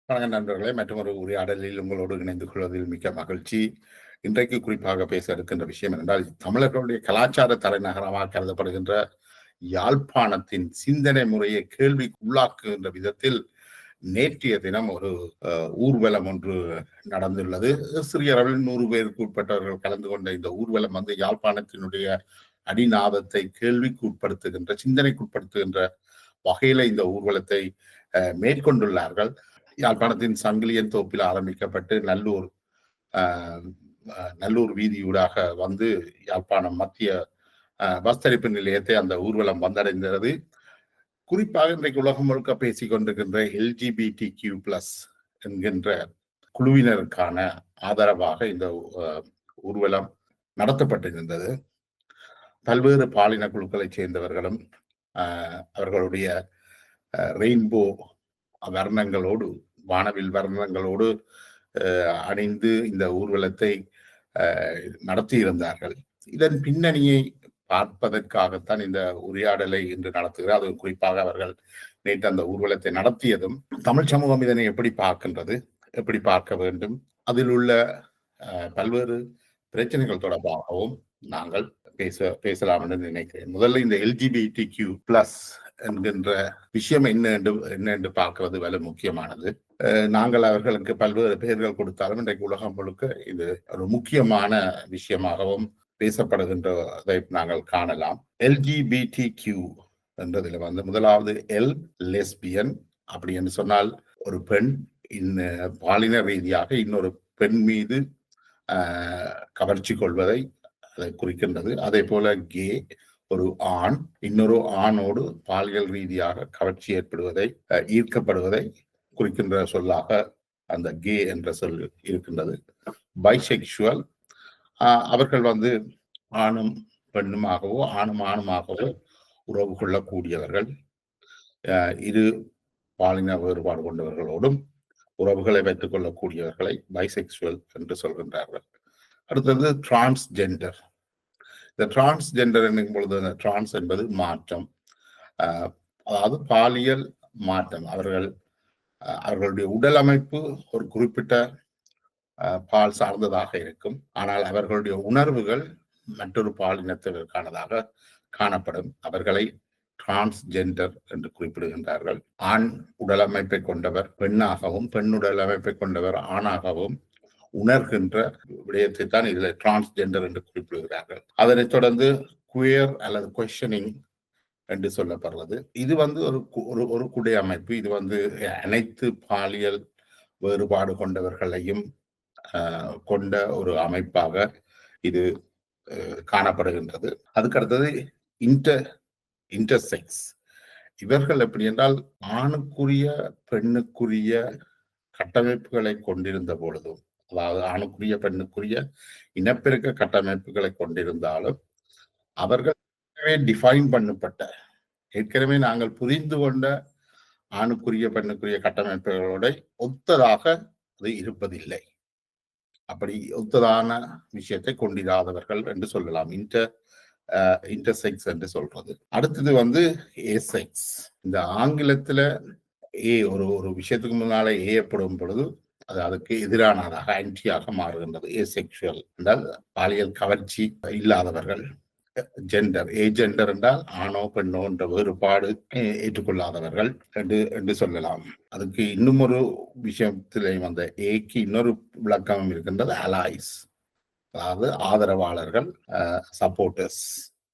வணக்கம் நண்பர்களே, மற்றொரு உரையாடலில் உங்களோடு இணைந்து கொள்வதில் மிக்க மகிழ்ச்சி. இன்றைக்கு குறிப்பாக பேச இருக்கின்ற விஷயம் என்றால், தமிழர்களுடைய கலாச்சார தலைநகரமாக கருதப்படுகின்ற யாழ்ப்பாணத்தின் சிந்தனை முறையை கேள்விக்கு உள்ளாக்குகின்ற விதத்தில் நேற்றைய தினம் ஒரு ஊர்வலம் ஒன்று நடந்துள்ளது. சிறிய அளவில் 100 பேருக்கு உட்பட்டவர்கள் கலந்து கொண்ட இந்த ஊர்வலம் யாழ்ப்பாணத்தினுடைய அடிநாதத்தை கேள்விக்கு உட்படுத்துகின்ற, சிந்தனைக்கு உட்படுத்துகின்ற வகையில இந்த ஊர்வலத்தை மேற்கொண்டுள்ளார்கள். யாழ்ப்பாணத்தின் சங்கிலியன் தோப்பில் ஆரம்பிக்கப்பட்டு நல்லூர் வீதியூடாக வந்து யாழ்ப்பாணம் மத்திய பஸ் தரிப்பு நிலையத்தை அந்த ஊர்வலம் வந்தடைந்தது. குறிப்பாக இன்றைக்கு உலகம் முழுக்க பேசிக் கொண்டிருக்கின்ற LGBTQ+ என்கின்ற குழுவினருக்கான ஆதரவாக இந்த ஊர்வலம் நடத்தப்பட்டிருந்தது. பல்வேறு பாலின குழுக்களைச் சேர்ந்தவர்களும் அவர்களுடைய ரெயின்போ வர்ணங்களோடு, வானவில் வர்ணங்களோடு அணிந்து இந்த ஊர்வலத்தை நடத்தியிருந்தார்கள். இதன் பின்னணியை பார்ப்பதற்காகத்தான் இந்த உரையாடலை இன்று நடத்துகிறார். அது குறிப்பாக அவர்கள் நேற்று அந்த ஊர்வலத்தை நடத்தியதும் தமிழ் சமூகம் இதனை எப்படி பார்க்கின்றது, எப்படி பார்க்க வேண்டும், அதில் உள்ள பல்வேறு பிரச்சனைகள் தொடர்பாகவும் நாங்கள் பேசலாம் என்று நினைக்கிறேன். முதல்ல இந்த LGBTQ+ என்கின்ற விஷயம் என்ன என்று பார்க்கிறது வலை முக்கியமானது. நாங்கள் அவர்களுக்கு பல்வேறு பெயர்கள் கொடுத்தாலும் இன்றைக்கு உலகம் முழுக்க இது ஒரு முக்கியமான விஷயமாகவும் பேசப்படுகின்றதை நாங்கள் காணலாம். LGBTQ என்றதில் முதலாவது லெஸ்பியன் அப்படி என்று சொன்னால் ஒரு பெண் பாலின ரீதியாக இன்னொரு பெண் மீது கவர்ச்சி கொள்வதை அதை குறிக்கின்றது. அதே போல கே, ஒரு ஆண் இன்னொரு ஆணோடு பாலியல் ரீதியாக கவர்ச்சி ஏற்படுவதை, ஈர்க்கப்படுவதை குறிக்கின்ற சொல்லாக அந்த கே என்ற சொல் இருக்கின்றது. பைசெக்சுவல், அவர்கள் ஆணும் பெண்ணுமாகவோ ஆணும் ஆணுமாகவோ உறவு கொள்ளக்கூடியவர்கள், இரு பாலின வேறுபாடு கொண்டவர்களோடும் உறவுகளை வைத்துக் கொள்ளக்கூடியவர்களை பைசெக்சுவல் என்று சொல்கின்றார்கள். அடுத்தது டிரான்ஸ்ஜெண்டர். இந்த டிரான்ஸ்ஜெண்டர் என்னும் பொழுது அந்த டிரான்ஸ் என்பது மாற்றம், அதாவது பாலியல் மாற்றம். அவர்களுடைய உடல் அமைப்பு ஒரு குறிப்பிட்ட பால் சார்ந்ததாக இருக்கும், ஆனால் அவர்களுடைய உணர்வுகள் மற்றொரு பாலினத்திற்கானதாக காணப்படும். அவர்களை டிரான்ஸ்ஜெண்டர் என்று குறிப்பிடுகின்றார்கள். ஆண் உடல் அமைப்பை கொண்டவர் பெண்ணாகவும், பெண் உடல் அமைப்பை கொண்டவர் ஆணாகவும் உணர்கின்ற விடயத்தை தான் இதில் டிரான்ஸ்ஜெண்டர் என்று குறிப்பிடுகிறார்கள். அதனைத் தொடர்ந்து குயர் அல்லது கொஸ்டினிங் என்று சொல்லப்படுறது. இது ஒரு குடை அமைப்பு. இது அனைத்து பாலியல் வேறுபாடு கொண்டவர்களையும் கொண்ட ஒரு அமைப்பாக இது காணப்படுகின்றது. அதுக்கடுத்தது இன்டர்செக்ஸ். இவர்கள் எப்படி என்றால் ஆணுக்குரிய பெண்ணுக்குரிய கட்டமைப்புகளை கொண்டிருந்த பொழுதும், அதாவது ஆணுக்குரிய பெண்ணுக்குரிய இனப்பெருக்க கட்டமைப்புகளை கொண்டிருந்தாலும் அவர்கள் டிஃபைன் பண்ணப்பட்ட, ஏற்கனவே நாங்கள் புரிந்து கொண்ட ஆணுக்குரிய பெண்ணுக்குரிய கட்டமைப்புகளோட ஒத்ததாக அது இருப்பதில்லை. அப்படி ஒத்ததான விஷயத்தை கொண்டிராதவர்கள் என்று சொல்லலாம். இன்டர்செக்ஸ் என்று சொல்றது. அடுத்தது ஏசெக்ஸ். இந்த ஆங்கிலத்துல ஒரு விஷயத்துக்கு முன்னாலே ஏற்படும் பொழுது அது அதுக்கு எதிரானதாக, ஆன்டியாக மாறுகின்றது. ஏசெக்சுவல் என்றால் பாலியல் கவர்ச்சி இல்லாதவர்கள். ஜெண்டர், ஜெண்டர் என்றால் ஆணோ பெண்ணோ என்ற வேறுபாடு ஏற்றுக்கொள்ளாதவர்கள் என்று சொல்லலாம். அதுக்கு இன்னும் ஒரு விஷயத்திலே ஏக்கு இன்னொரு விளக்கமும் இருக்கின்றது, அலாய்ஸ், அதாவது ஆதரவாளர்கள், சப்போர்ட்டர்ஸ்.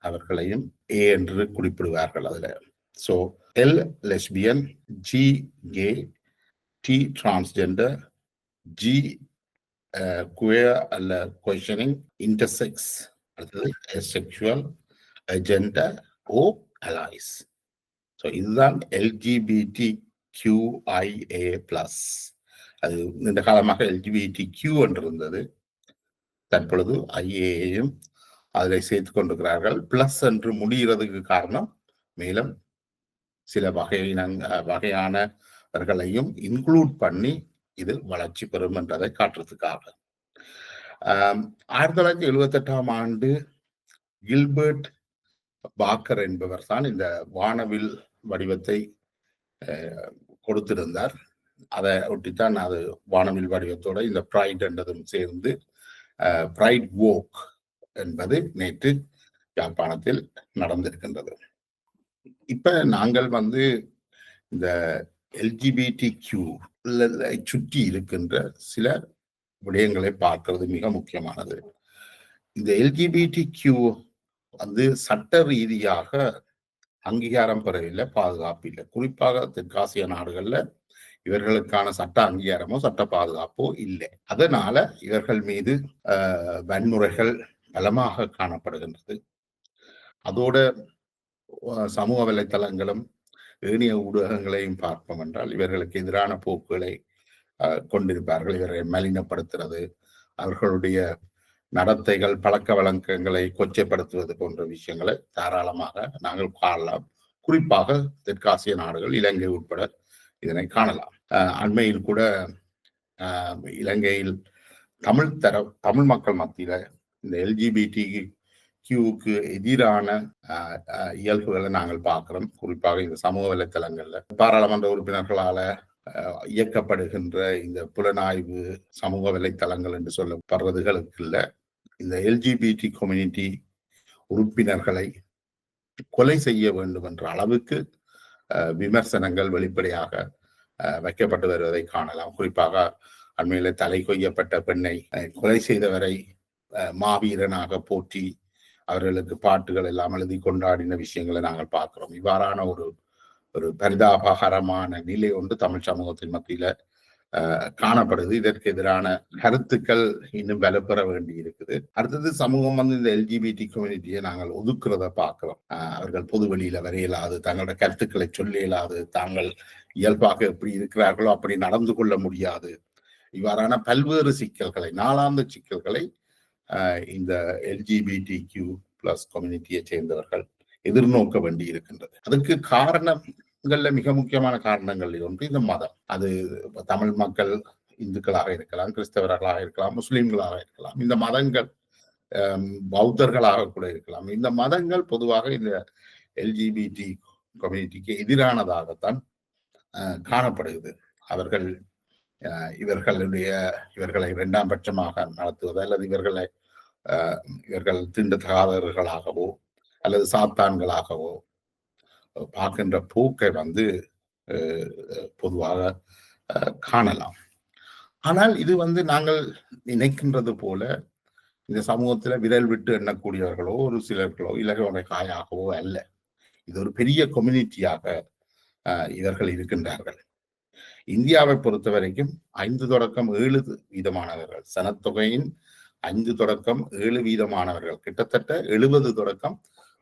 அவர்களையும் என்று குறிப்பிடுவார்கள் அதுல. So L lesbian, G gay, T transgender, G queer அல்ல கொஸ்டினிங், இன்டர்செக்ஸ், அடுத்தது sexual, gender, O allies. So இதுதான் LGBTQIA+. அது இந்த காலமாக LGBTQ என்று இருந்தது. தற்பொழுது ஐஏயும் அதில் சேர்த்து கொண்டிருக்கிறார்கள். பிளஸ் என்று முடிகிறதுக்கு காரணம் மேலும் சில வகையானவர்களையும் இன்க்ளூட் பண்ணி இது வளர்ச்சி பெறும் என்றதை காட்டுறதுக்காக. 1978ஆம் ஆண்டு கில்பர்ட் பாக்கர் என்பவர் தான் இந்த வானவில் வடிவத்தை கொடுத்திருந்தார். அதை ஒட்டித்தான் அது வானவில் வடிவத்தோட இந்த பிரைட் என்றதும் சேர்ந்து பிரைட் வோக் என்பது நேற்று யாழ்ப்பாணத்தில் நடந்திருக்கின்றது. இப்ப நாங்கள் வந்து இந்த எல்ஜிபிடி கியூ சுற்றி இருக்கின்ற சில விடயங்களை பார்க்கிறது மிக முக்கியமானது. இந்த எல்ஜிபிடி கியூ வந்து சட்ட ரீதியாக அங்கீகாரம் பெறவில்லை, பாதுகாப்பு இல்லை. குறிப்பாக தெற்காசிய நாடுகள்ல இவர்களுக்கான சட்ட அங்கீகாரமோ சட்ட பாதுகாப்போ இல்லை. அதனால இவர்கள் மீது வன்முறைகள் பலமாக காணப்படுகின்றது. அதோட சமூக வலைத்தளங்களும் ஏனைய ஊடகங்களையும் பார்ப்போம் என்றால் இவர்களுக்கு எதிரான போக்குகளை கொண்டிருப்பார்கள். இவரை மலினப்படுத்துறது, அவர்களுடைய நடத்தைகள் பழக்க வழக்கங்களை கொச்சைப்படுத்துவது போன்ற விஷயங்களை தாராளமாக நாங்கள் காணலாம். குறிப்பாக தெற்காசிய நாடுகள், இலங்கை உட்பட இதனை காணலாம். அண்மையில் கூட இலங்கையில் தமிழ் மக்கள் மத்தியில இந்த எல்ஜிபிடி கியூக்கு எதிரான இயல்புகளை நாங்கள் பார்க்கிறோம். குறிப்பாக இந்த சமூக வலைத்தளங்கள்ல பாராளுமன்ற உறுப்பினர்களால இயக்கப்படுகின்ற இந்த புலனாய்வு சமூக வலைத்தளங்கள் என்று சொல்லப்படுறதுகளுக்குள்ள இந்த எல்ஜிபிடி கம்யூனிட்டி உறுப்பினர்களை கொலை செய்ய வேண்டும் என்ற அளவுக்கு விமர்சனங்கள் வெளிப்படையாக வைக்கப்பட்டு வருவதை காணலாம். குறிப்பாக அண்மையில தலை கொய்யப்பட்ட பெண்ணை கொலை செய்தவரை மாவீரனாக போற்றி அவர்களுக்கு பாட்டுகள் எல்லாம் எழுதி கொண்டாடின விஷயங்களை நாங்கள் பார்க்கிறோம். இவ்வாறான ஒரு பரிதாபகரமான நிலை ஒன்று தமிழ் சமூகத்தின் மத்தியில காணப்படுது. இதற்கு எதிரான கருத்துக்கள் இன்னும் வலுப்பெற வேண்டி இருக்குது. அடுத்தது சமூகம் வந்து இந்த எல்ஜிபிடி கம்யூனிட்டியை நாங்கள் ஒதுக்குறத பார்க்கிறோம். அவர்கள் பொது வெளியில வர இயலாது, தங்களோட கருத்துக்களை சொல்ல இயலாது, தாங்கள் இயல்பாக எப்படி இருக்கிறார்களோ அப்படி நடந்து கொள்ள முடியாது. இவ்வாறான பல்வேறு சிக்கல்களை, நாளாந்த சிக்கல்களை இந்த எல்ஜிபிடி கியூ பிளஸ் கம்யூனிட்டியை சேர்ந்தவர்கள் எதிர்நோக்க வேண்டி இருக்கின்றது. அதுக்கு காரணங்கள்ல மிக முக்கியமான காரணங்கள் ஒன்று இந்த மதம். அது தமிழ் மக்கள் இந்துக்களாக இருக்கலாம், கிறிஸ்தவர்களாக இருக்கலாம், முஸ்லிம்களாக இருக்கலாம், இந்த மதங்கள் பௌத்தர்களாக கூட இருக்கலாம். இந்த மதங்கள் பொதுவாக இந்த எல்ஜிபிடி கம்யூனிட்டிக்கு எதிரானதாகத்தான் காணப்படுகிறது. அவர்கள் இவர்களை இரண்டாம் பட்சமாக நடத்துவது அல்லது இவர்கள் தீண்டத்தகாதவர்களாகவோ அல்லது சாத்தான்களாகவோ பார்க்கின்ற போக்கை வந்து பொதுவாக காணலாம். ஆனால் இது வந்து நாங்கள் நினைக்கின்றது போல இந்த சமூகத்துல விரல் விட்டு எண்ணக்கூடியவர்களோ ஒரு சிலர்களோ இலகுவனை காயாகவோ அல்ல. இது ஒரு பெரிய கம்யூனிட்டியாக இவர்கள் இருக்கின்றார்கள். இந்தியாவை பொறுத்த வரைக்கும் 5-7% சனத்தொகையின் 5-7% கிட்டத்தட்ட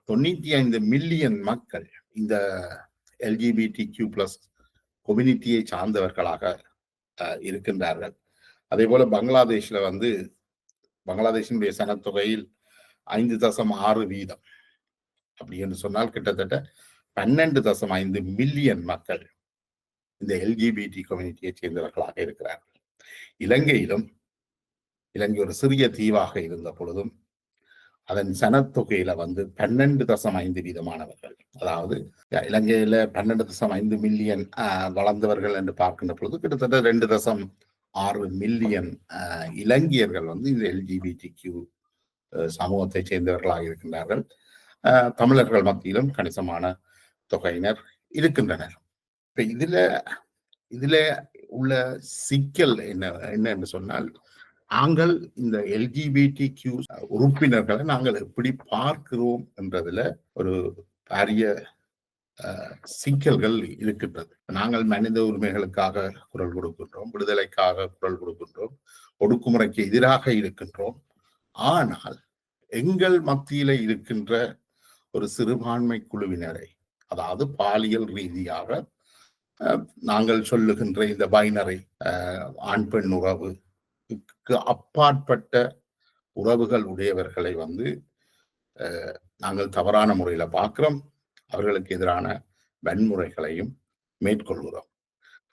70-95 மில்லியன் மக்கள் இந்த எல்ஜிபிடி கியூ பிளஸ் கம்யூனிட்டியை சார்ந்தவர்களாக இருக்கின்றார்கள். அதே போல பங்களாதேஷ்ல வந்து பங்களாதேஷினுடைய சனத்தொகையில் 5.6% அப்படி என்று சொன்னால் கிட்டத்தட்ட 12.5 மில்லியன் மக்கள் இந்த எல்ஜிபிடி கம்யூனிட்டியை சேர்ந்தவர்களாக இருக்கிறார்கள். இலங்கை ஒரு சிறிய தீவாக இருந்த பொழுதும் அதன் சனத்தொகையில வந்து 12.5%. அதாவது இலங்கையில 12.5 மில்லியன் வளர்ந்தவர்கள் என்று பார்க்கின்ற பொழுது கிட்டத்தட்ட 2.6 மில்லியன் இலங்கையர்கள் வந்து இந்த எல்ஜிபிடி கியூ சமூகத்தை சேர்ந்தவர்களாக இருக்கின்றார்கள். தமிழர்கள் மத்தியிலும் கணிசமான தொகையினர் இருக்கின்றனர். இப்ப இதுல உள்ள சிக்கல் என்ன என்று சொன்னால், நாங்கள் இந்த எல்ஜிபிடி கியூ உறுப்பினர்களை நாங்கள் எப்படி பார்க்கிறோம் என்றதுல ஒரு பாரிய சிக்கல்கள் இருக்கின்றது. நாங்கள் மனித உரிமைகளுக்காக குரல் கொடுக்கின்றோம், விடுதலைக்காக குரல் கொடுக்கின்றோம், ஒடுக்குமுறைக்கு எதிராக இருக்கின்றோம். ஆனால் எங்கள் மத்தியில இருக்கின்ற ஒரு சிறுபான்மை குழுவினரை, அதாவது பாலியல் ரீதியாக நாங்கள் சொல்லுகின்ற இந்த பைனரி ஆண் பெண் உறவுக்கு அப்பாற்பட்ட உறவுகள் உடையவர்களை வந்து நாங்கள் தவறான முறையில பார்க்கிறோம். அவர்களுக்கு எதிரான வன்முறைகளையும் மேற்கொள்கிறோம்.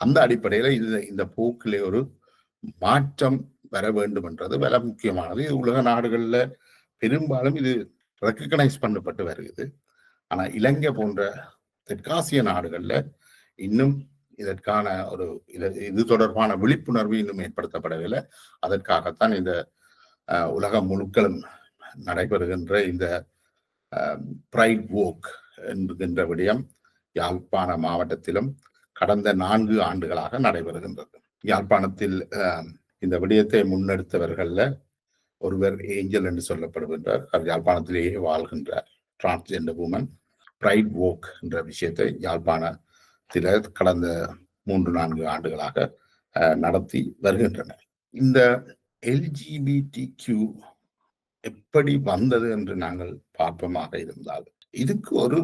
அந்த அடிப்படையில இந்த போக்கிலே ஒரு மாற்றம் வர வேண்டும் என்றது வர முக்கியமானது. உலக நாடுகள்ல பெரும்பாலும் இது ரெக்கக்னைஸ் பண்ணப்பட்டு வருகிறது. ஆனா இலங்கை போன்ற தெற்காசிய நாடுகள்ல இன்னும் இதற்கான இது தொடர்பான விழிப்புணர்வு இன்னும் ஏற்படுத்தப்படவில்லை. அதற்காகத்தான் இந்த உலகம் முழுக்களும் நடைபெறுகின்ற இந்த பிரைட் வோக் என்கின்ற விடயம் யாழ்ப்பாண மாவட்டத்திலும் கடந்த 4 ஆண்டுகளாக நடைபெறுகின்றது. யாழ்ப்பாணத்தில் இந்த விடயத்தை முன்னெடுத்தவர்கள்ல ஒருவர் ஏஞ்சல் என்று சொல்லப்படுகின்றார். அவர் யாழ்ப்பாணத்திலேயே வாழ்கின்றார். டிரான்ஸ்ஜெண்டர் உமன் பிரைட் வோக் என்ற விஷயத்தை யாழ்ப்பாணத்தில கடந்த 3-4 ஆண்டுகளாக நடத்தி வருகின்றனர். இந்த LGBTQ எப்படி வந்தது என்று நாங்கள் பார்ப்போமாக இருந்தால், இதுக்கு ஒரு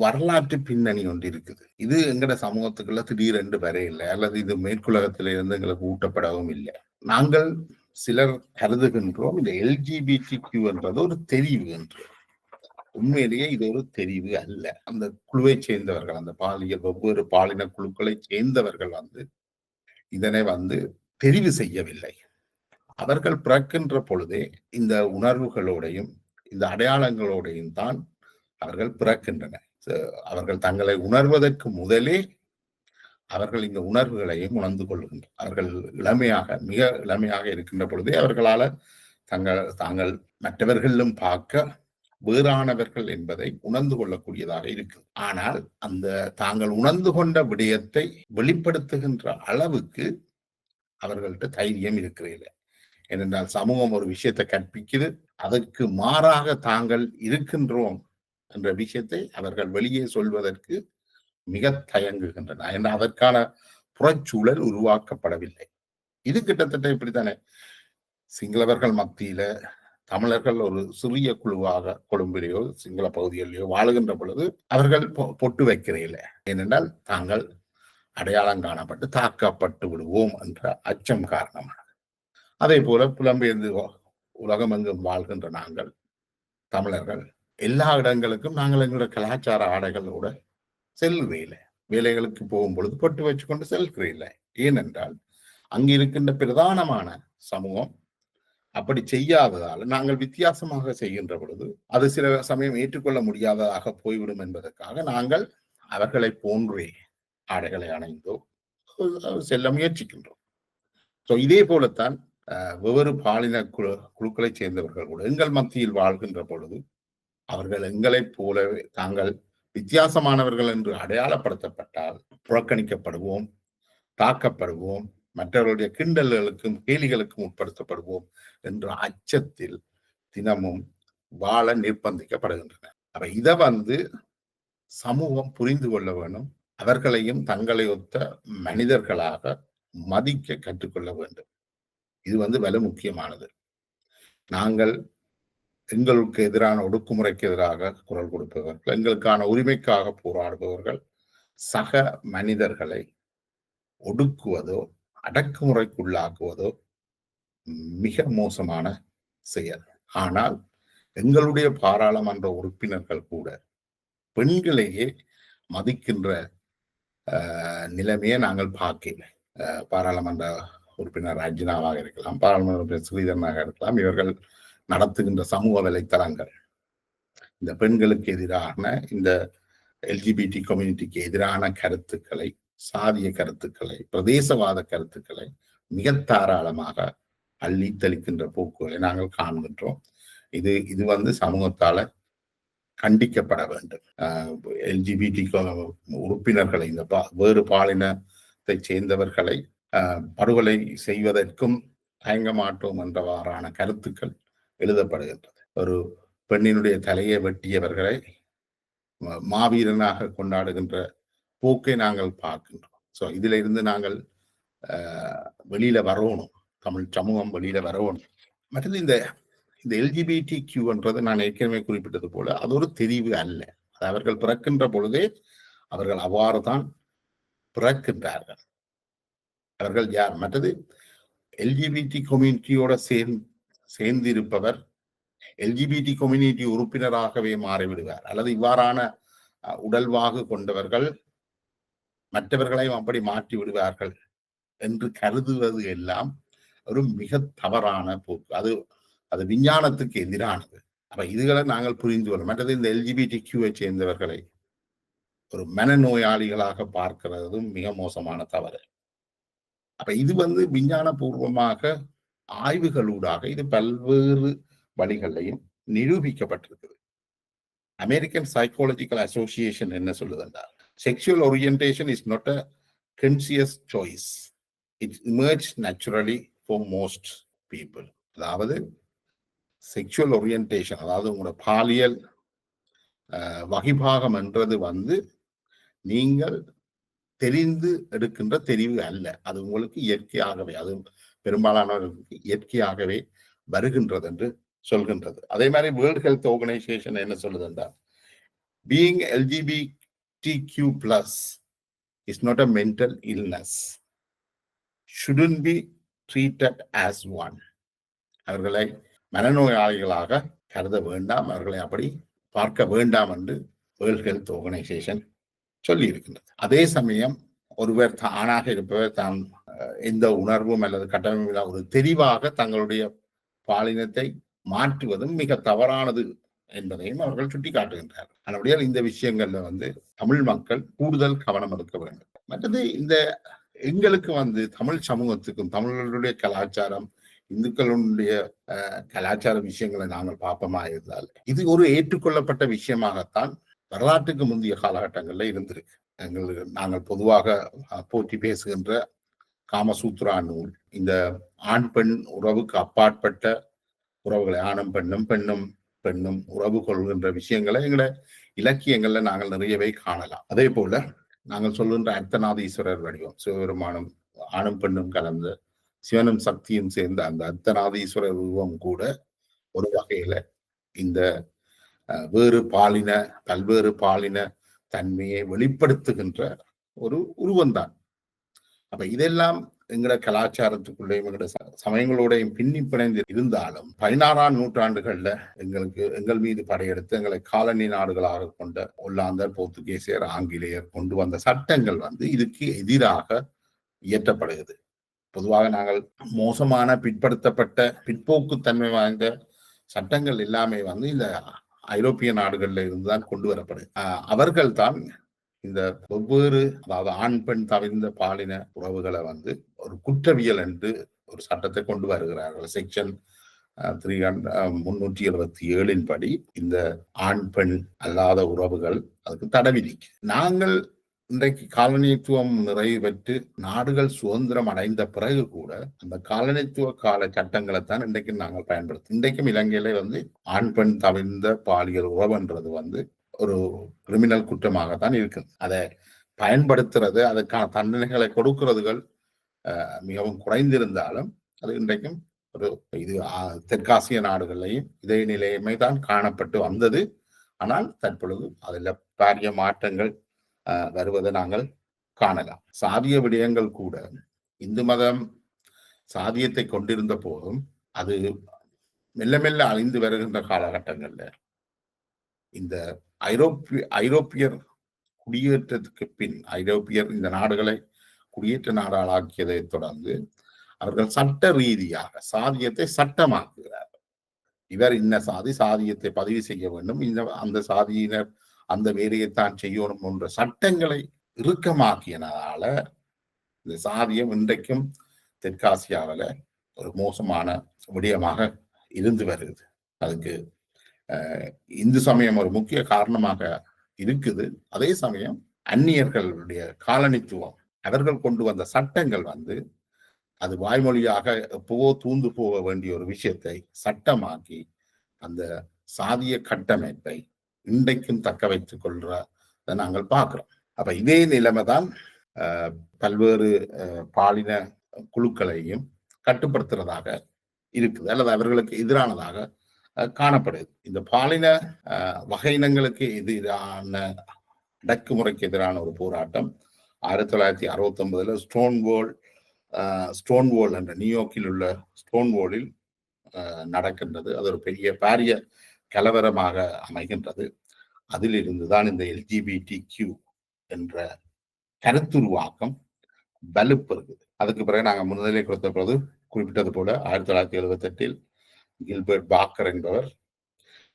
வரலாற்று பின்னணி ஒன்று இருக்குது. இது எங்கட சமூகத்துக்குள்ள திடீரென்று வரையில்லை, அல்லது இது மேற்குலகத்திலிருந்து எங்களுக்கு ஊட்டப்படவும் இல்லை. நாங்கள் சிலர் கருதுகின்றோம் இந்த LGBTQ என்றது ஒரு தெரிவு என்று. உண்மையிலேயே இது ஒரு தெரிவு அல்ல. அந்த குழுவை சேர்ந்தவர்கள், அந்த வெவ்வேறு பாலின குழுக்களை சேர்ந்தவர்கள் இதனை தெரிவு செய்யவில்லை. அவர்கள் பிறக்கின்ற பொழுதே இந்த உணர்வுகளோடையும் இந்த அடையாளங்களோடையும் தான் அவர்கள் பிறக்கின்றனர். அவர்கள் தங்களை உணர்வதற்கு முதலே அவர்கள் இந்த உணர்வுகளையும் உணர்ந்து கொள்கின்றனர். அவர்கள் மிக இளமையாக இருக்கின்ற பொழுதே அவர்களால் தாங்கள் மற்றவர்களும் பார்க்க வேறானவர்கள் என்பதை உணர்ந்து கொள்ளக்கூடியதாக இருக்கு. ஆனால் அந்த தாங்கள் உணர்ந்து கொண்ட விடயத்தை வெளிப்படுத்துகின்ற அளவுக்கு அவர்கள்ட்ட தைரியம் இருக்கிறதில்லை. ஏனென்றால் சமூகம் ஒரு விஷயத்தை கற்பிக்குது, அதற்கு மாறாக தாங்கள் இருக்கின்றோம் என்ற விஷயத்தை அவர்கள் வெளியே சொல்வதற்கு மிக தயங்குகின்றன. ஏன்னா அதற்கான புறச்சூழல் உருவாக்கப்படவில்லை. இது கிட்டத்தட்ட இப்படித்தானே சிங்களவர்கள் மத்தியில தமிழர்கள் ஒரு சிறிய குழுவாக கொழும்பிலேயோ சிங்கள பகுதிகளிலேயோ வாழுகின்ற பொழுது அவர்கள் பொட்டு வைக்கிறதில்லை. ஏனென்றால் தாங்கள் அடையாளம் காணப்பட்டு தாக்கப்பட்டு விடுவோம் என்ற அச்சம் காரணமாக. அதே போல புலம்பெயர்ந்து உலகம் எங்கும் வாழ்கின்ற நாங்கள் தமிழர்கள் எல்லா இடங்களுக்கும் நாங்கள் எங்களுடைய கலாச்சார ஆடைகளோட செல்கிறீல்லை. வேலைகளுக்கு போகும் பொழுது பொட்டு வச்சுக்கொண்டு செல்கிறீல்லை. ஏனென்றால் அங்கு இருக்கின்ற பிரதானமான சமூகம் அப்படி செய்யாததால் நாங்கள் வித்தியாசமாக செய்கின்ற பொழுது அது சில சமயம் ஏற்றுக்கொள்ள முடியாததாக போய்விடும் என்பதற்காக நாங்கள் அவர்களை போன்றே ஆடைகளை அணைந்தோ செல்ல முயற்சிக்கின்றோம். இதே போலத்தான் வெவ்வேறு பாலின குழுக்களை சேர்ந்தவர்கள் கூட எங்கள் மத்தியில் வாழ்கின்ற பொழுது அவர்கள் எங்களைப் போலவே தாங்கள் வித்தியாசமானவர்கள் என்று அடையாளப்படுத்தப்பட்டால் புறக்கணிக்கப்படுவோம், தாக்கப்படுவோம், மற்றவர்களுடைய கிண்டல்களுக்கும் கேலிகளுக்கும் உட்படுத்தப்படுவோம் என்ற அச்சத்தில் தினமும் வாழ நிர்பந்திக்கப்படுகின்றன. அப்ப இதை சமூகம் புரிந்து கொள்ள வேணும். அவர்களையும் தங்களை ஒத்த மனிதர்களாக மதிக்க கற்றுக்கொள்ள வேண்டும். இது வலு முக்கியமானது. நாங்கள் எங்களுக்கு எதிரான ஒடுக்குமுறைக்கு எதிராக குரல் கொடுப்பவர்கள், எங்களுக்கான உரிமைக்காக போராடுபவர்கள் சக மனிதர்களை ஒடுக்குவதோ அடக்குமுறைக்குள்ளாக்குவதோ மிக மோசமான செயல். ஆனால் எங்களுடைய பாராளுமன்ற உறுப்பினர்கள் கூட பெண்களையே மதிக்கின்ற நிலைமையை நாங்கள் பார்க்கல. பாராளுமன்ற உறுப்பினர் அர்ஜுனாவாக இருக்கலாம், பாராளுமன்ற உறுப்பினர் ஸ்ரீதரனாக இருக்கலாம், இவர்கள் நடத்துகின்ற சமூக வலைத்தளங்கள் இந்த பெண்களுக்கு எதிரான இந்த LGBT கம்யூனிட்டிக்கு எதிரான கருத்துக்களை, சாதிய கருத்துக்களை, பிரதேசவாத கருத்துக்களை மிக தாராளமாக அள்ளி தெளிக்கின்ற போக்குகளை நாங்கள் காண்கின்றோம். இது சமூகத்தால கண்டிக்கப்பட வேண்டும். LGBT உறுப்பினர்களை, இந்த வேறு பாலினத்தை சேர்ந்தவர்களை படுகொலை செய்வதற்கும் தயங்க மாட்டோம் என்றவாறான கருத்துக்கள் எழுதப்படுகின்றது. ஒரு பெண்ணினுடைய தலையை வெட்டியவர்களை மாவீரனாக கொண்டாடுகின்ற போக்கை நாங்கள் பார்க்கின்றோம். இதுல இருந்து நாங்கள் வெளியில வரணும், தமிழ் சமூகம் வெளியில வரணும். மற்றது இந்த LGBTQ நான் ஏற்கனவே குறிப்பிட்டது போல அது ஒரு தெரிவு அல்ல. அவர்கள் பிறக்கின்ற பொழுதே அவர்கள் அவ்வாறு தான் பிறக்கின்றார்கள். அவர்கள் யார்? மற்றது LGBT கம்யூனிட்டியோட சேர்ந்திருப்பவர் LGBT கம்யூனிட்டி உறுப்பினராகவே மாறிவிடுவார். அல்லது இவ்வாறான உடல்வாகு கொண்டவர்கள் மற்றவர்களையும் அப்படி மாற்றி விடுவார்கள் என்று கருதுவது எல்லாம் ஒரு மிக தவறான போக்கு. அது விஞ்ஞானத்துக்கு எதிரானது. அப்ப இதுகளை நாங்கள் புரிந்து கொள்ளும். மற்றது இந்த LGBTQ சேர்ந்தவர்களை ஒரு மனநோயாளிகளாக பார்க்கிறதும் மிக மோசமான தவறு. அப்ப இது விஞ்ஞான பூர்வமாக ஆய்வுகளூடாக இது பல்வேறு வழிகளையும் நிரூபிக்கப்பட்டிருக்குது. அமெரிக்கன் சைக்காலஜிக்கல் அசோசியேஷன் என்ன சொல்லுதுன்னா, sexual orientation is not a conscious choice, it emerge naturally for most people. அதாவது செக்ஷுவல் ஓரியன்டேஷன், அதாவது உங்களோட பாலியல் வகைபாகம் என்றது நீங்கள் தெரிந்து எடுக்கின்ற தெரிவு அல்ல. அது உங்களுக்கு இயற்கையாகவே, அது பெரும்பாலானவர்களுக்கு இயற்கையாகவே வருகின்றது என்று சொல்கின்றது. அதே மாதிரி வேர்ல்ட் ஹெல்த் ஆர்கனைசேஷன் என்ன சொல்லுது என்றால், being LGBTQ+ is not a mental illness, shouldn't be treated as one. அவர்களை மனநோயாளிகளாக கருத வேண்டாம், அவர்களை அப்படி பார்க்க வேண்டாம் என்று வேர்ல்ட் ஹெல்த் ஆர்கனைசேஷன் சொல்லி இருக்கின்றது. அதே சமயம் ஒருவர் ஆணாக இருப்பவர் தான் எந்த உணர்வும் அல்லது கட்டமைப்பில் ஒரு தெளிவாக தங்களுடைய பாலினத்தை மாற்றுவதும் மிக தவறானது என்பதையும் அவர்கள் சுட்டிக்காட்டுகின்றார். அப்படியால் இந்த விஷயங்கள்ல தமிழ் மக்கள் கூடுதல் கவனம் எடுக்க வேண்டும். மற்றது இந்த எங்களுக்கு தமிழ் சமூகத்துக்கும் தமிழர்களுடைய கலாச்சாரம், இந்துக்களுடைய கலாச்சார விஷயங்களை நாங்கள் பார்ப்போமா இருந்தால் இது ஒரு ஏற்றுக்கொள்ளப்பட்ட விஷயமாகத்தான் வரலாற்றுக்கு முந்தைய காலகட்டங்கள்ல இருந்திருக்கு. நாங்கள் பொதுவாக போற்றி பேசுகின்ற காமசூத்ரா நூல், இந்த ஆண் பெண் உறவுக்கு அப்பாற்பட்ட உறவுகளை, ஆணும் பெண்ணும் பெண்ணும் பெண்ணும் உறவு கொள்கின்ற விஷயங்களை எங்களை இலக்கியங்கள்ல நாங்கள் நிறையவே காணலாம். அதே போல நாங்கள் சொல்கின்ற அர்த்தநாதீஸ்வரர் வடிவம், சிவபெருமானும் ஆணும் பெண்ணும் கலந்த சிவனும் சக்தியும் சேர்ந்த அந்த அர்த்தநாதீஸ்வரர் உருவம் கூட ஒரு வகையில இந்த பல்வேறு பாலின தன்மையை வெளிப்படுத்துகின்ற ஒரு உருவம்தான். அப்ப இதெல்லாம் எங்களோட கலாச்சாரத்துக்குள்ளேயும் எங்களோட சமயங்களோடையும் பின்னி பிணைந்து இருந்தாலும் 16ஆம் நூற்றாண்டுகள்ல எங்கள் மீது படையெடுத்து எங்களை காலனி நாடுகளாக கொண்ட ஒல்லாந்தர், போர்த்துகீசியர், ஆங்கிலேயர் கொண்டு வந்த சட்டங்கள் இதுக்கு எதிராக இயற்றப்படுகிறது. பொதுவாக நாங்கள் மோசமான பிற்போக்குத்தன்மை வாய்ந்த சட்டங்கள் எல்லாமே இந்த ஐரோப்பிய நாடுகள்ல இருந்துதான் கொண்டு வரப்படுது. அவர்கள் தான் இந்த வெவ்வேறு, அதாவது ஆண் பெண் தவிர்ந்த பாலின உறவுகளை ஒரு குற்றவியல் என்று ஒரு சட்டத்தை கொண்டு வருகிறார்கள். செக்ஷன் 377 படி இந்த ஆண் பெண் அல்லாத உறவுகள் அதுக்கு தடை விதிக்கு. நாங்கள் இன்றைக்கு காலனித்துவம் நிறைவு பெற்று நாடுகள் சுதந்திரம் அடைந்த பிறகு கூட அந்த காலனித்துவ கால சட்டங்களை தான் இன்றைக்கு நாங்கள் பயன்படுத்தும். இன்றைக்கும் இலங்கையில ஆண் பெண் தவிர்ந்த பாலியல் உறவுன்றது ஒரு கிரிமினல் குற்றமாகத்தான் இருக்குது. அதை பயன்படுத்துறது, அதுக்கான தண்டனைகளை கொடுக்கிறதுகள் மிகவும் குறைந்திருந்தாலும் அது இன்றைக்கும் இது தெற்காசிய நாடுகளையும் இதே நிலையமே தான் காணப்பட்டு வந்தது. ஆனால் தற்பொழுது அதில் பாரிய மாற்றங்கள் வருவதை நாங்கள் காணலாம். சாதிய விடயங்கள் கூட இந்து மதம் சாதியத்தை கொண்டிருந்த போதும் அது மெல்ல மெல்ல அழிந்து வருகின்ற காலகட்டங்கள்ல இந்த ஐரோப்பியர் குடியேற்றத்துக்கு பின், ஐரோப்பியர் இந்த நாடுகளை குடியேற்ற நாடாளாக்கியதை தொடர்ந்து அவர்கள் சட்ட ரீதியாக சாதியத்தை சட்டமாக்குகிறார்கள். இவர் இன்ன சாதியத்தை பதிவு செய்ய வேண்டும், அந்த சாதியினர் அந்த வேலையைத்தான் செய்யணும் போன்ற சட்டங்களை இறுக்கமாக்கியனால இந்த சாதியம் இன்றைக்கும் தெற்காசியாவில் ஒரு மோசமான விடயமாக இருந்து வருகிறது. அதுக்கு இந்து சமயம் ஒரு முக்கிய காரணமாக இருக்குது. அதே சமயம் அந்நியர்களுடைய காலனித்துவம், அவர்கள் கொண்டு வந்த சட்டங்கள் அது வாய்மொழியாக எப்பவோ தூந்து போக வேண்டிய ஒரு விஷயத்தை சட்டமாக்கி அந்த சாதிய கட்டமைப்பை இன்றைக்கும் தக்க வைத்துக் கொள்றதை நாங்கள் பார்க்கிறோம். அப்ப இதே நிலைமை தான் பல்வேறு பாலின குழுக்களையும் கட்டுப்படுத்துறதாக இருக்குது, அல்லது அவர்களுக்கு எதிரானதாக காணப்படுது. இந்த பாலின வகையினங்களுக்கு எதிரான அடக்குமுறைக்கு எதிரான ஒரு போராட்டம் 1969 ஸ்டோன்வால் என்ற நியூயார்க்கில் உள்ள ஸ்டோன்வாலில் நடக்கின்றது. அது ஒரு பாரிய கலவரமாக அமைகின்றது. அதிலிருந்து தான் இந்த LGBTQ என்ற கருத்துருவாக்கம் வலுப்பெறுகிறது. அதுக்கு பிறகு நாங்கள் முன்னிலை கொடுத்த பொழுது குறிப்பிட்டது போல 1978 கில்பர்ட் பாக்கர் என்பவர்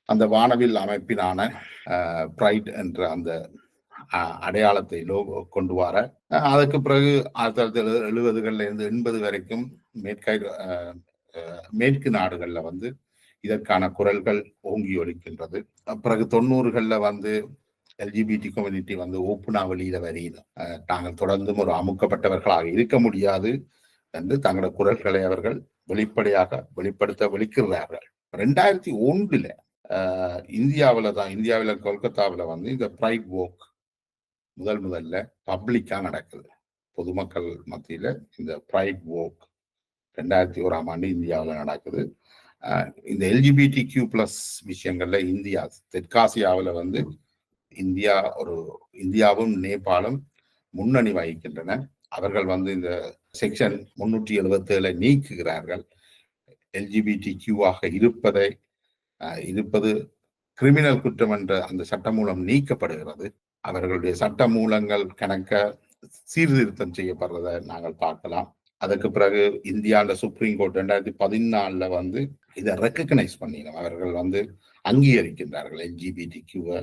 அந்த வானவில் அமைப்பினான பிரைட் என்ற அந்த அடையாளத்தை லோகோ கொண்டு வர அதுக்கு பிறகு 1970களில் இருந்து 80 வரைக்கும் மேற்கு நாடுகள்ல வந்து இதற்கான குரல்கள் ஓங்கி ஒலிக்கின்றது. பிறகு 90களில் வந்து எல்ஜிபிடி கம்யூனிட்டி வந்து ஓப்பனா வெளியில வரையுது. நாங்கள் தொடர்ந்தும் ஒரு அமுக்கப்பட்டவர்களாக இருக்க முடியாது என்று தங்களோட குரல்களை அவர்கள் வெளிப்படையாக வெளிக்கிறார்கள். 2001 இந்தியாவில கொல்கத்தாவில வந்து இந்த பிரைட் வோக் முதல்ல பப்ளிக்கா நடக்குது. பொதுமக்கள் மத்தியில இந்த பிரைட் வோக் 2001 இந்தியாவில் நடக்குது. இந்த எல்ஜிபிடி கியூ பிளஸ் விஷயங்கள்ல தெற்காசியாவில் வந்து இந்தியாவும் நேபாளும் முன்னணி வகிக்கின்றன. அவர்கள் வந்து இந்த செக்ஷன் 377 நீக்குகிறார்கள். எல்ஜிபிடி கியூவாக இருப்பது கிரிமினல் குற்றம் என்ற அந்த சட்ட மூலம் நீக்கப்படுகிறது. அவர்களுடைய சட்ட மூலங்கள் கணக்க சீர்திருத்தம் செய்யப்படுறதை நாங்கள் பார்க்கலாம். அதுக்கு பிறகு இந்தியாவில் சுப்ரீம் கோர்ட் 2014 வந்து இதை ரெக்கக்னைஸ் பண்ணினோம். அவர்கள் வந்து அங்கீகரிக்கின்றார்கள், எல்ஜிபிடி கியூவை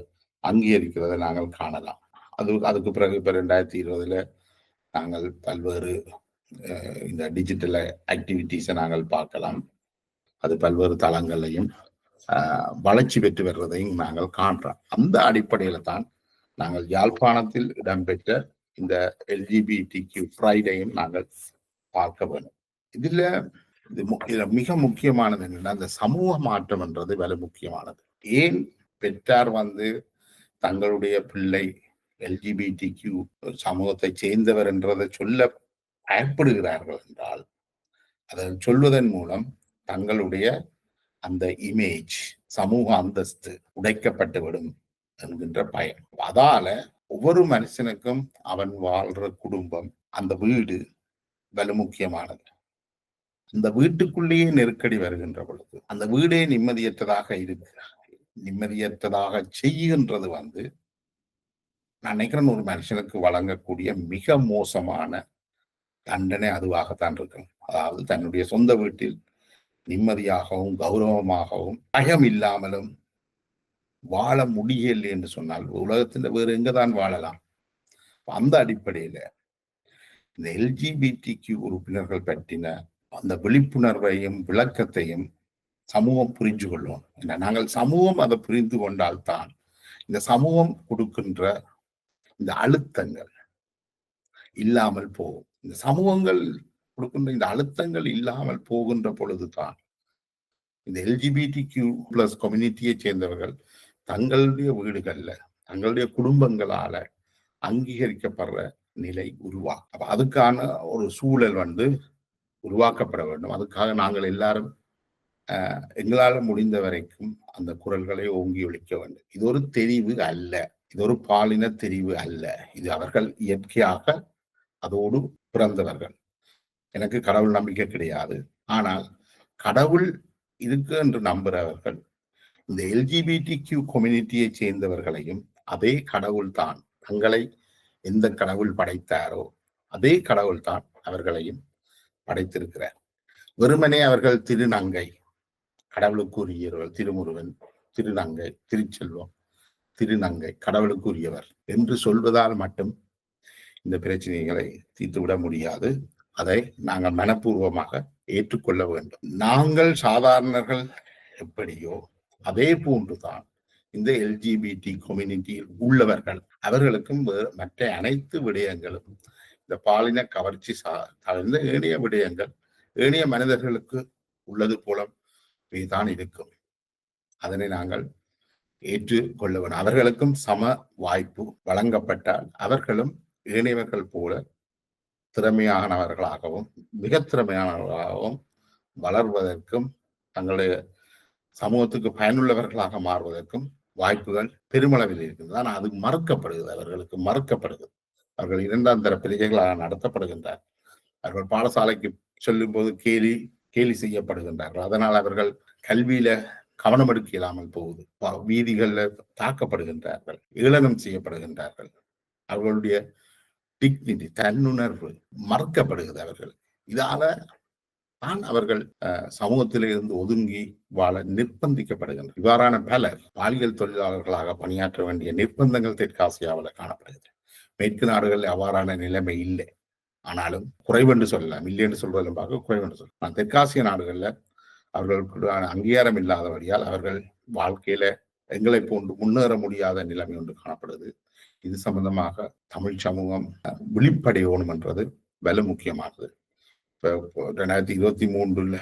அங்கீகரிக்கிறதை நாங்கள் காணலாம். அதுக்கு பிறகு இப்ப 2020 நாங்கள் பல்வேறு இந்த டிஜிட்டல் ஆக்டிவிட்டிஸை நாங்கள் பார்க்கலாம். அது பல்வேறு தளங்களையும் வளர்ச்சி பெற்று வருவதையும் நாங்கள் காண்றோம். அந்த அடிப்படையில தான் நாங்கள் யாழ்ப்பாணத்தில் இடம்பெற்ற இந்த எல்ஜிபிடி கியூ ஃப்ரைடேயும் நாங்கள் பார்க்க வேண்டும். இதுல மிக முக்கியமானது என்னன்னா, அந்த சமூக மாற்றம் என்றது வேலை முக்கியமானது. ஏன் பெற்றார் வந்து தங்களுடைய பிள்ளை எல்ஜிபிடி கியூ சமூகத்தை சேர்ந்தவர் என்றதை சொல்ல பயப்படுகிறார்கள் என்றால், அதை சொல்வதன் மூலம் தங்களுடைய அந்த இமேஜ், சமூக அந்தஸ்து உடைக்கப்பட்டுவிடும் என்கின்ற பயம். அதால ஒவ்வொரு மனுஷனுக்கும் அவன் வாழ்ற குடும்பம், அந்த வீடு வலு முக்கியமானது. அந்த வீட்டுக்குள்ளேயே நெருக்கடி வருகின்ற பொழுது அந்த வீடே நிம்மதியற்றதாக செய்கின்றது வந்து நான் நினைக்கிறேன் ஒரு மனுஷனுக்கு வழங்கக்கூடிய மிக மோசமான தண்டனை அதுவாகத்தான் இருக்கும். அதாவது தன்னுடைய சொந்த வீட்டில் நிம்மதியாகவும் கௌரவமாகவும் பயம் இல்லாமலும் வாழ முடியலை என்று சொன்னால் உலகத்தில் வேறு எங்கதான் வாழலாம். அந்த அடிப்படையில இந்த எல்ஜிபிடி கியூ உறுப்பினர்கள் பற்றின அந்த விழிப்புணர்வையும் விளக்கத்தையும் சமூகம் புரிஞ்சு கொள்ளும். நாங்கள் சமூகம் அதை புரிந்து கொண்டால்தான் இந்த சமூகம் கொடுக்கின்ற இந்த அழுத்தங்கள் இல்லாமல் போகும். இந்த சமூகங்கள் கொடுக்கின்ற இந்த அழுத்தங்கள் இல்லாமல் போகின்ற பொழுதுதான் இந்த எல்ஜிபிடி கியூ பிளஸ் கம்யூனிட்டியை சேர்ந்தவர்கள் தங்களுடைய வீடுகள்ல தங்களுடைய குடும்பங்களால அங்கீகரிக்கப்படுற நிலை உருவாகும். அப்ப அதுக்கான ஒரு சூழல் வந்து உருவாக்கப்பட வேண்டும். அதுக்காக நாங்கள் எல்லாரும் எங்களால் முடிந்த வரைக்கும் அந்த குரல்களை ஓங்கி ஒழிக்க வேண்டும். இது ஒரு தெரிவு அல்ல, இது ஒரு பாலின தெரிவு அல்ல. இது அவர்கள் இயற்கையாக அதோடு பிறந்தவர்கள். எனக்கு கடவுள் நம்பிக்கை கிடையாது, ஆனால் கடவுள் இருக்கு என்று நம்புறவர்கள் இந்த எல்ஜிபிடி கியூ கம்யூனிட்டியை சேர்ந்தவர்களையும் அதே கடவுள் தான், தங்களை எந்த கடவுள் படைத்தாரோ அதே கடவுள் தான் அவர்களையும் படைத்திருக்கிறார். வெறுமனே அவர்கள் திருநங்கை, கடவுளுக்குரியவர்கள், திருமுருகன், திருநங்கை, திருச்செல்வம், திருநங்கை கடவுளுக்குரியவர் என்று சொல்வதால் மட்டும் இந்த பிரச்சனைகளை தீர்த்துவிட முடியாது. அதை நாங்கள் மனப்பூர்வமாக ஏற்றுக்கொள்ள வேண்டும். நாங்கள் சாதாரணர்கள் எப்படியோ அதே போன்றுதான் இந்த எல்ஜிபிடி கம்யூனிட்டியில் உள்ளவர்கள், அவர்களுக்கும் மற்ற அனைத்து விடயங்களும் இந்த பாலின கவர்ச்சி சார்ந்த ஏனைய விடயங்கள் ஏனைய மனிதர்களுக்கு உள்ளது போல தான் இருக்கும். அதனை நாங்கள் ஏற்றுக்கொள்ள வேண்டும். அவர்களுக்கும் சம வாய்ப்பு வழங்கப்பட்டால் அவர்களும் ஏனையவர்கள் போல திறமையானவர்களாகவும் மிக திறமையானவர்களாகவும் வளர்வதற்கும் தங்களுடைய சமூகத்துக்கு பயனுள்ளவர்களாக மாறுவதற்கும் வாய்ப்புகள் பெருமளவில் இருக்கின்றது. ஆனால் அது மறுக்கப்படுகிறது, அவர்களுக்கு மறுக்கப்படுகிறது. அவர்கள் 2ஆம் தர பிள்ளைகளாக நடத்தப்படுகின்றார். அவர்கள் பாடசாலைக்கு சொல்லும் போது கேலி செய்யப்படுகின்றார்கள். அதனால் அவர்கள் கல்வியில கவனம் எடுக்க இல்லாமல் போகுது. வீதிகள்ல தாக்கப்படுகின்றார்கள், ஏளனம் செய்யப்படுகின்றார்கள். அவர்களுடைய டிக்னிட்டி, தன்னுணர்வு மறுக்கப்படுகிறது அவர்கள். இதால தான் அவர்கள் சமூகத்திலிருந்து ஒதுங்கி வாழ நிர்பந்திக்கப்படுகின்றனர். இவ்வாறான பலர் பாலியல் தொழிலாளர்களாக பணியாற்ற வேண்டிய நிர்பந்தங்கள் தெற்காசியாவில் காணப்படுகிறது. மேற்கு நாடுகளில் அவ்வாறான நிலைமை இல்லை. ஆனாலும் குறைவென்று சொல்லலாம், இல்லை என்று சொல்வதிலும் பார்க்க குறைவென்று சொல்லலாம். தெற்காசிய நாடுகளில் அவர்களுக்கு அங்கீகாரம் இல்லாதபடியால் அவர்கள் வாழ்க்கையில எங்களை போன்று முன்னேற முடியாத நிலைமை ஒன்று காணப்படுது. இது சம்பந்தமாக தமிழ் சமூகம் விழிப்படையணும் என்றது வலு முக்கியமானது. இப்போ 2023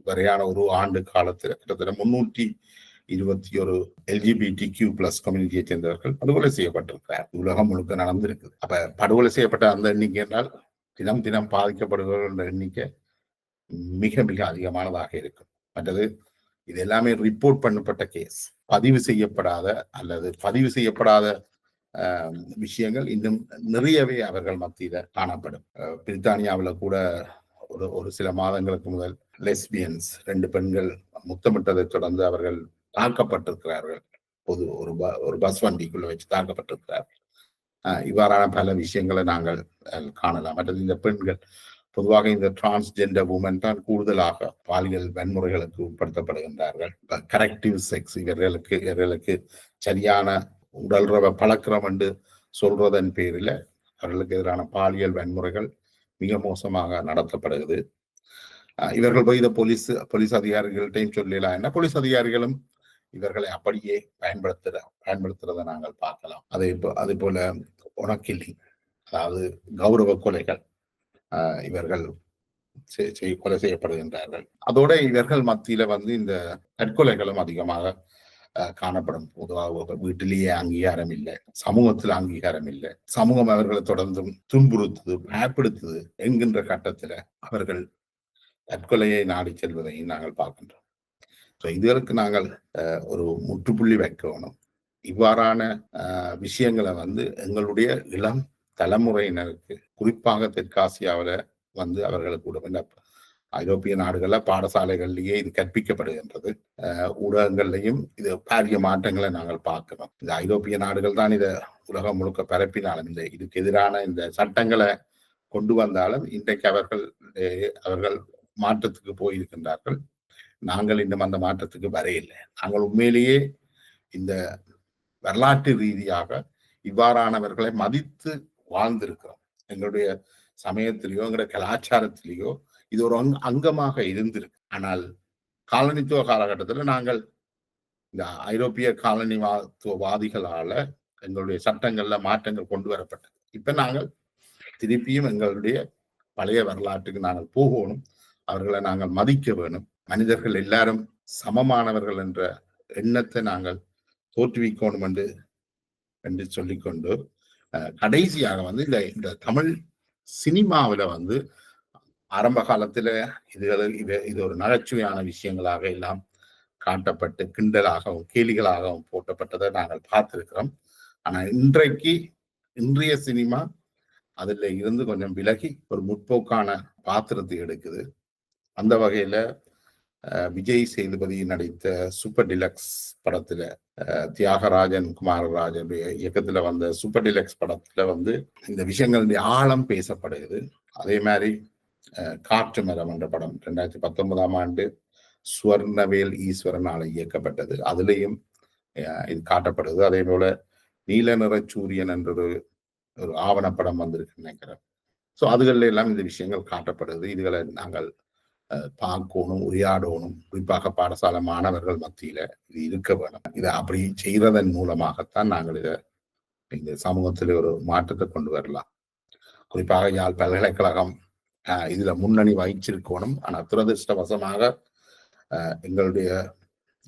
வரையான ஒரு ஆண்டு காலத்தில் கிட்டத்தட்ட 321 LGBTQ+ கம்யூனிட்டியை சேர்ந்தவர்கள் படுகொலை செய்யப்பட்டிருக்கிறார். உலகம் முழுக்க நடந்திருக்குது. அப்ப படுகொலை செய்யப்பட்ட அந்த எண்ணிக்கை என்றால் தினம் தினம் பாதிக்கப்படுபவர்கள் எண்ணிக்கை மிக மிக அதிகமானதாக இருக்கும். மற்றது இது எல்லாமே ரிப்போர்ட் பண்ணப்பட்ட கேஸ், பதிவு செய்யப்படாத அல்லது பதிவு செய்யப்படாத விஷயங்கள் இன்னும் நிறையவே அவர்கள் மத்தியில காணப்படும். பிரித்தானியாவில் கூட ஒரு சில மாதங்களுக்கு முதல் லெஸ்பியன்ஸ் 2 பெண்கள் முத்தமிட்டதை தொடர்ந்து அவர்கள் தாக்கப்பட்டிருக்கிறார்கள். ஒரு பஸ் வண்டிக்குள்ள வச்சு தாக்கப்பட்டிருக்கிறார்கள். இவ்வாறான பல விஷயங்களை நாங்கள் காணலாம். மற்றது இந்த பெண்கள் பொதுவாக இந்த டிரான்ஸ்ஜெண்டர் உமன் தான் கூடுதலாக பாலியல் வன்முறைகளுக்கு உட்படுத்தப்படுகின்றார்கள். கரெக்டிவ் செக்ஸ் இவர்களுக்கு சரியான உடல்ரவ பழக்கிறோம் என்று சொல்றதன் பேரில் அவர்களுக்கு எதிரான பாலியல் வன்முறைகள் மிக மோசமாக நடத்தப்படுகிறது. இவர்கள் போய் இதை போலீஸ் அதிகாரிகள்கிட்டையும் சொல்லலாம். என்ன போலீஸ் அதிகாரிகளும் இவர்களை அப்படியே பயன்படுத்துறதை நாங்கள் பார்க்கலாம். அதே போல உணக்கில்லிங், அதாவது கௌரவ கொலைகள், இவர்கள் கொலை செய்யப்படுகின்றார்கள். அதோட இவர்கள் மத்தியில இந்த தற்கொலைகளும் அதிகமாக காணப்படும். பொதுவாக வீட்டிலேயே அங்கீகாரம் இல்லை, சமூகத்தில் அங்கீகாரம் இல்லை, சமூகம் அவர்களை தொடர்ந்தும் துன்புறுத்துது, பயப்படுத்துது என்கின்ற கட்டத்துல அவர்கள் தற்கொலையை நாடி செல்வதையும் நாங்கள் பார்க்கின்றோம். இதற்கு நாங்கள் ஒரு முற்றுப்புள்ளி வைக்கணும். இவ்வாறான விஷயங்களை எங்களுடைய இளம் தலைமுறையினருக்கு, குறிப்பாக தெற்காசியாவில் அவர்களுக்கு கூட ஐரோப்பிய நாடுகளில் பாடசாலைகள்லேயே இது கற்பிக்கப்படுகின்றது. ஊடகங்கள்லையும் இது பாரிய மாற்றங்களை நாங்கள் பார்க்கிறோம். இந்த ஐரோப்பிய நாடுகள் தான் இதை உலகம் முழுக்க பரப்பினாலும் இதுக்கு எதிரான இந்த சட்டங்களை கொண்டு வந்தாலும் இன்றைக்கு அவர்கள் மாற்றத்துக்கு போயிருக்கின்றார்கள். நாங்கள் இன்னும் அந்த மாற்றத்துக்கு வரையில்லை. நாங்கள் உண்மையிலேயே இந்த வரலாற்று ரீதியாக இவ்வாறானவர்களை மதித்து வாழ்ந்திருக்கிறோம். எங்களுடைய சமயத்திலேயோ எங்களுடைய கலாச்சாரத்திலேயோ இது ஒரு அங்கமாக இருந்திருக்கு. ஆனால் காலனித்துவ காலகட்டத்தில் நாங்கள் இந்த ஐரோப்பிய காலனித்துவவாதிகளால எங்களுடைய சட்டங்கள்ல மாற்றங்கள் கொண்டு வரப்பட்டது. இப்ப நாங்கள் திருப்பியும் எங்களுடைய பழைய வரலாற்றுக்கு நாங்கள் போகணும். அவர்களை நாங்கள் மதிக்க வேணும். மனிதர்கள் எல்லாரும் சமமானவர்கள் என்ற எண்ணத்தை நாங்கள் தோற்றுவிக்கணும் என்று சொல்லிக்கொண்டு கடைசியாக இந்த தமிழ் சினிமாவில ஆரம்ப காலத்துல இது ஒரு நகைச்சுவையான விஷயங்களாக எல்லாம் காட்டப்பட்டு கிண்டலாகவும் கேலிகளாகவும் போட்டப்பட்டதை நாங்கள் பார்த்திருக்கிறோம். ஆனா இன்றைய சினிமா அதுல இருந்து கொஞ்சம் விலகி ஒரு முற்போக்கான பாத்திரத்தை எடுக்குது. அந்த வகையில விஜய் சேதுபதி நடித்த சூப்பர் டிலக்ஸ் படத்துல தியாகராஜன் குமாரராஜன் இயக்கத்துல வந்த சூப்பர் டிலக்ஸ் படத்துல இந்த விஷயங்களுடைய ஆழம் பேசப்படுகிறது. அதே மாதிரி காற்று மரம் என்ற படம் 2019ஆம் ஆண்டு சுவர்ணவேல் ஈஸ்வரனால இயக்கப்பட்டது. அதுலேயும் இது காட்டப்படுது. அதே போல நீல நிற சூரியன் என்ற ஒரு ஆவணப்படம் வந்திருக்கு நினைக்கிறேன். ஸோ அதுகள்ல எல்லாம் இந்த விஷயங்கள் காட்டப்படுது. இதுகளை நாங்கள் பார்க்கணும், உரையாடணும். குறிப்பாக பாடசாலை மாணவர்கள் மத்தியில இது இருக்க வேணும். இதை அப்படி செய்வதன் மூலமாகத்தான் நாங்கள் இந்த சமூகத்தில் ஒரு மாற்றத்தை கொண்டு வரலாம். குறிப்பாக யாழ் பல்கலைக்கழகம் இதுல முன்னணி வகிச்சிருக்கணும். ஆனா துரதிருஷ்டவசமாக எங்களுடைய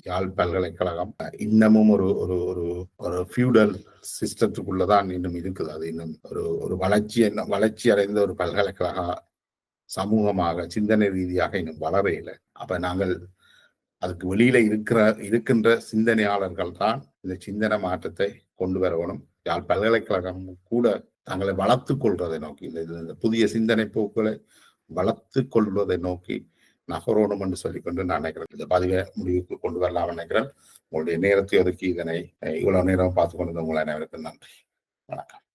யாழ் பல்கலைக்கழகம் இன்னமும் ஒரு ஒரு ஒரு ஃபியூடல் சிஸ்டத்துக்குள்ளதான் இன்னும் இருக்குது. அது இன்னும் ஒரு வளர்ச்சி அடைந்த ஒரு பல்கலைக்கழக சமூகமாக சிந்தனை ரீதியாக இன்னும் வளரையில்லை. அப்ப நாங்கள் அதுக்கு வெளியில இருக்கின்ற சிந்தனையாளர்கள் தான் இந்த சிந்தனை மாற்றத்தை கொண்டு வரணும். யாழ் பல்கலைக்கழகம் கூட தங்களை வளர்த்து கொள்வதை நோக்கி இந்த புதிய சிந்தனை போக்குகளை வளர்த்து கொள்வதை நோக்கி நகரோணும் என்று சொல்லிக்கொண்டு நான் நினைக்கிறேன். இந்த பதிவை முடிவுக்கு கொண்டு வரலாம் நினைக்கிறேன். உங்களுடைய நேரத்தை ஒதுக்கி இதனை இவ்வளவு நேரம் பார்த்து கொண்டு உங்களை அனைவருக்கும் நன்றி. வணக்கம்.